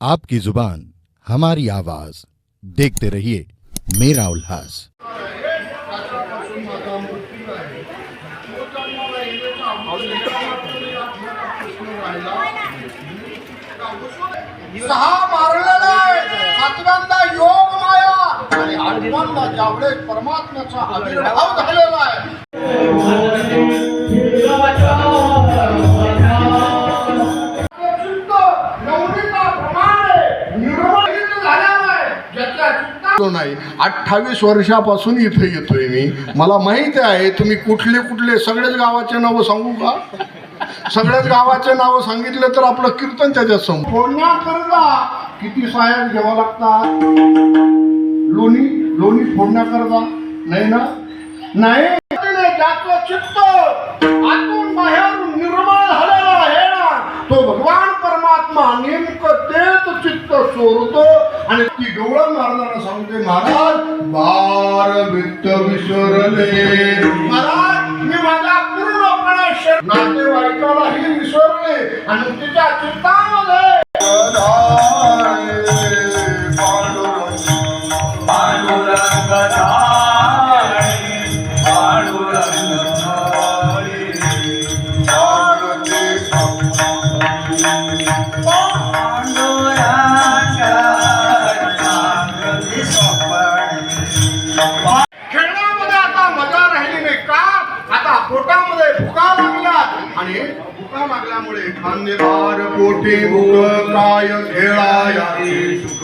आपकी जुबान हमारी आवाज, देखते रहिए मेरा उल्लास। सहा मारलेला आहे, सातव्यांदा योग माया आणि आठव्यांदा जावळे परमात्म्याचा आविर्भाव झालेला आहे। नाही 28 वर्षापासून इथे येतोय मी, मला माहिती आहे तुम्ही कुठले कुठले सगळेच गावाचे नाव सांगू का? सगळ्याच गावाचे नाव सांगितले तर आपलं कीर्तन त्याच्यात समोर फोडण्याकरता किती साहेब घ्यावं लागतात? लोणी फोडण्याकरता नाही ना? नाही, ज्याचं चित्त आतून बाहेरून निर्मळ झालेला आहे ना, तो भगवान परमात्मा नेमकं तेच चित्त चोरतो। आणि ती गवळण महाराजांना सांगते, महाराज बार वित्त विसरले, महाराज मी माझा पूर्णपणे नातेवाईकालाही विसरले आणि तिच्या चित्तामध्ये खेळण्यामध्ये आता मजा राहिली नाही का? आता पोटामध्ये भुका लागल्यात आणि भुका लागल्यामुळे खांदेदार पोटी भुक काय खेळायाचे सुख।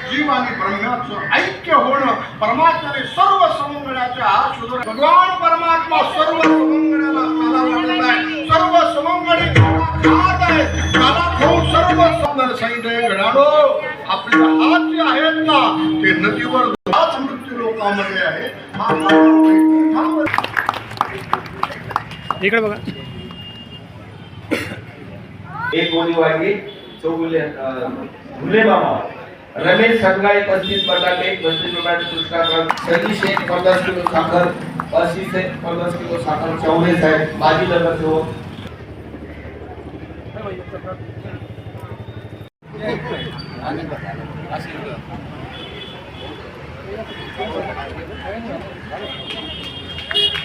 जीव आणि ब्रह्माचं ऐक्य होणं, परमात्म्याने सर्व समंगळाच्या शोध, भगवान परमात्मा सर्व समंगळाला खाला वाटत आहे, सर्व समंगळी खात आहे, खाला खाऊन सर्व समंगळ सांगितले। घडानो आपले हात जे आहेत ना ते नदीवर मृत्यू लोकांमध्ये आहे। इकडे बघा, एक गोळी वांगी चौगुले भुले मामा रमेश सगळे 35 बटाटे 35 बटाटे कृष्णाकांत सतीश 50 किलो साखर 80 से 50 किलो साखर चौरे साहेब भाजी नगर ठेव।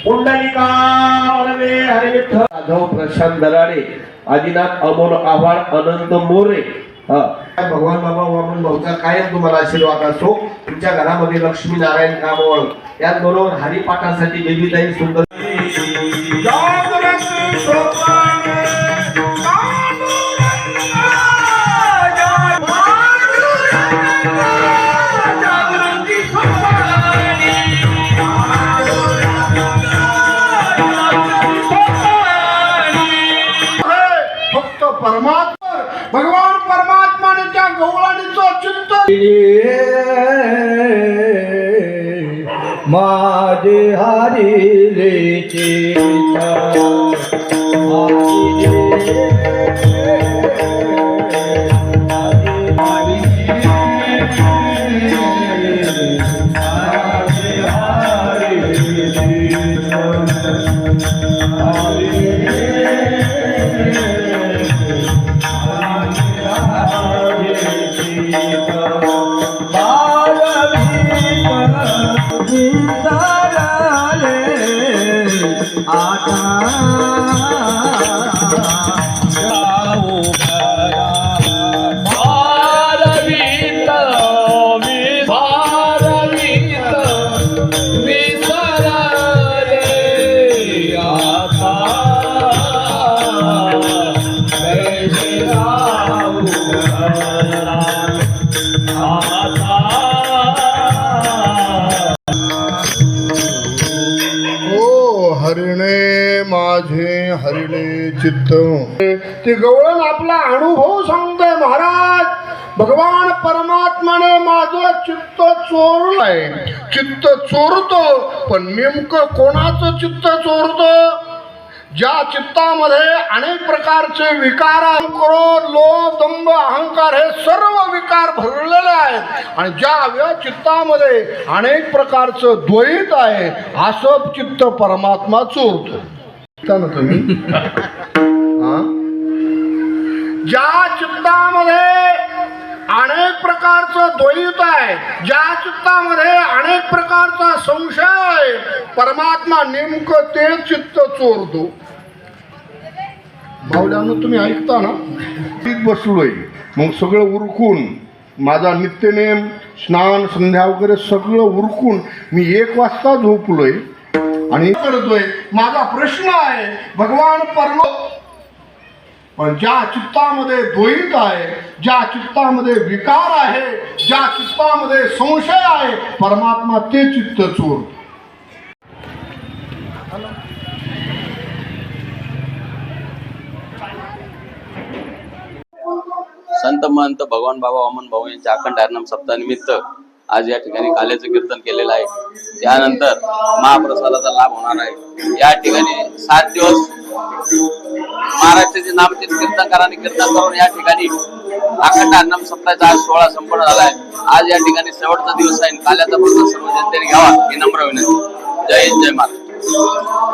पुंडलिका वरवे हरे विठ्ठल जाधव प्रशांत दराडे आदिनाथ अमोल आव्हाड अनंत मोरे। भगवान बाबा वामन भाऊचा कायम तुम्हाला आशीर्वाद असो। तुमच्या घरामध्ये लक्ष्मी नारायण कामवळ त्याचबरोबर हरिपाठासाठी बेबीताई सुंदर फक्त परमात्मा भगवान परमात्माने त्या गवळणीचं चित्त माझे हरिले चित्त माझे हरिले चित्त। ते गवळण आपला अनुभव सांगतोय, महाराज भगवान परमात्माने माझं चित्त चोरलंय। चित्त चोरतो पण नेमकं कोणाचं चित्त चोरतो? ज्या चित्तामध्ये अनेक प्रकारचे विकार, क्रोध लोभ दंभ अहंकार हे सर्व विकार भरलेले आहेत आणि ज्या चित्तामध्ये अनेक प्रकारचं द्वैत आहे असं चित्त परमात्मा चोरतो। तुम्ही ज्या चित्तामध्ये प्रकारचं द्वैत आहे, ज्या चित्तामध्ये अनेक प्रकारचा संशय आहे, परमात्मा नेमकं ते चित्त चोरतो. माऊल्यानं तुम्ही ऐकता ना, बसलोय मग सगळं उरकून माझा नित्यनेम स्नान संध्या वगैरे सगळं उरकून मी 1 वाजता झोपलोय आणि करतोय. माझा प्रश्न आहे भगवान पण ज्या चित्तामध्ये द्वैत आहे, ज्या चित्तामध्ये विकार आहे, ज्या चित्तामध्ये संशय आहे, परमात्मा ते चित्त चोरतो. संत महंत भगवान बाबा वामन भाऊ यांच्या अखंड हरिनाम सप्ताहानिमित्त आज या ठिकाणी काल्याचं कीर्तन केलेलं आहे. त्यानंतर महाप्रसादाचा लाभ होणार आहे. या ठिकाणी 7 दिवस महाराष्ट्राचे नामचित कीर्तनकारांनी कीर्तन करून या ठिकाणी अखंड हरिनाम सप्ताहाचा आज सोहळा संपन्न झाला आहे. आज या ठिकाणी शेवटचा दिवस आहे. काल्याचा प्रसाद सर्व जनतेने घ्यावा ही नम्र विनंती. जय हिंद, जय महाराष्ट्र.